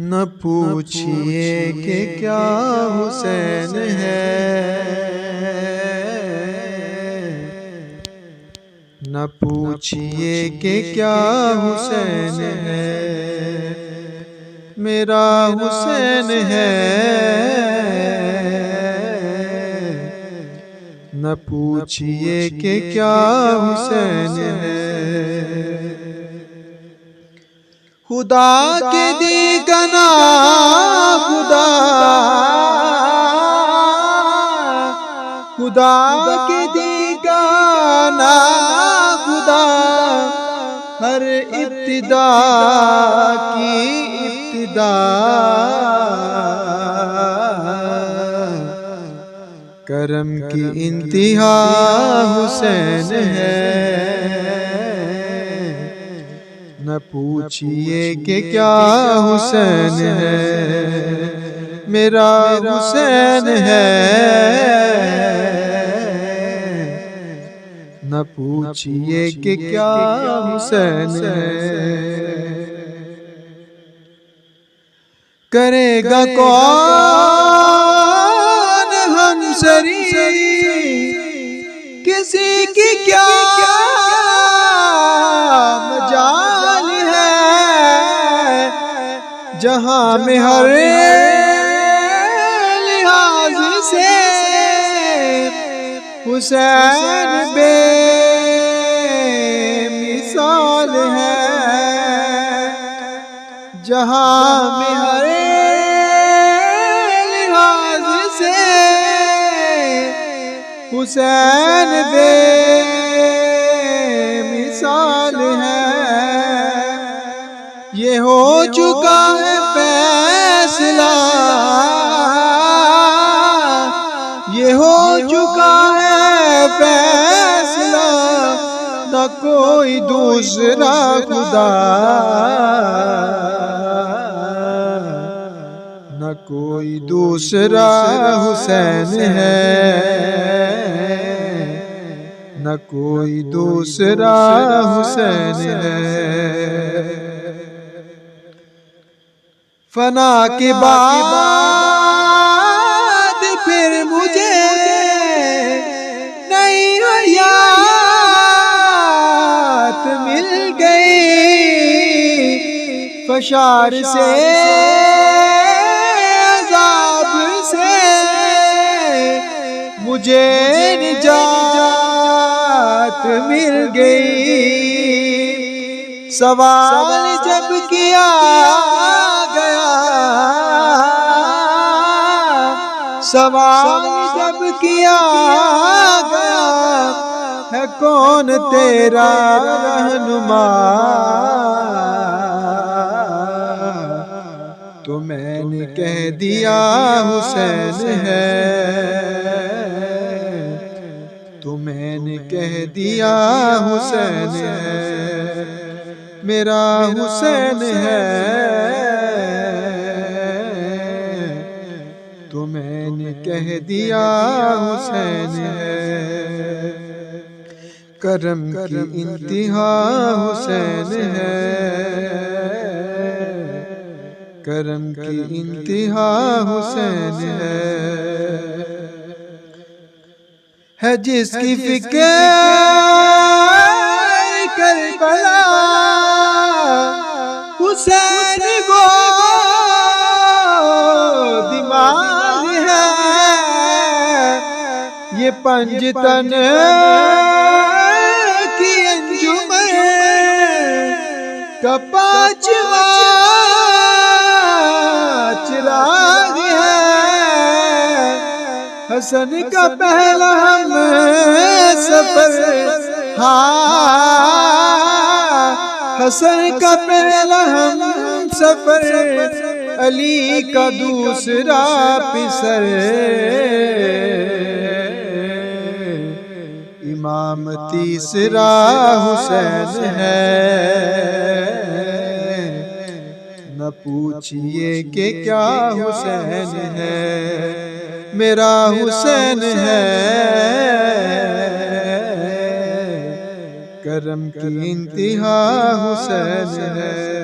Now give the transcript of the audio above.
न पूछिए कि क्या हुसैन है, न पूछिए कि क्या हुसैन है, मेरा हुसैन है। न पूछिए कि क्या हुसैन है। खुदा के दी गना खुदा, खुदा के दी गाना खुदा, हर इब्तिदा की इब्तिदा, करम की इंतिहा हुसैन है। न पूछिए कि क्या हुसैन है, मेरा हुसैन है। न पूछिए कि क्या हुसैन है। करेगा कौन हमसरी किसी की क्या मजाल है, जहां में हर लिहाज से हुसैन बेमिसाल है। जहां में हर लिहाज से हुसैन बेमिसाल है। ये हो चुका है फैसला, ये हो चुका है फैसला, न कोई दूसरा खुदा, न कोई दूसरा हुसैन है, न कोई दूसरा हुसैन है। फना के बाद फिर मुझे नई हयात मिल गई, फशार से अज़ाब से मुझे निजात मिल गई। सवाल जब किया गया, सवाल जब किया गया, है कौन तेरा रहनुमा, तो मैंने कह दिया हुसैन है। तो मैंने कह दिया हुसैन है, मेरा हुसैन है। तो मैंने कह दिया हुसैन है। करम की इंतिहा हुसैन है, करम की इंतिहा हुसैन है जिसकी फिक्र करबला हुसैन वो दिमाग है। ये पंजतन की अंजुमन का पांचवा चिराग है। हसन का पहला हम सफर, हसन का पहला हम सफर, अली का दूसरा पिसर, इमाम तीसरा हुसैन है। न पूछिए कि क्या हुसैन है, मेरा हुसैन है। करम की इंतिहा हुसैन है।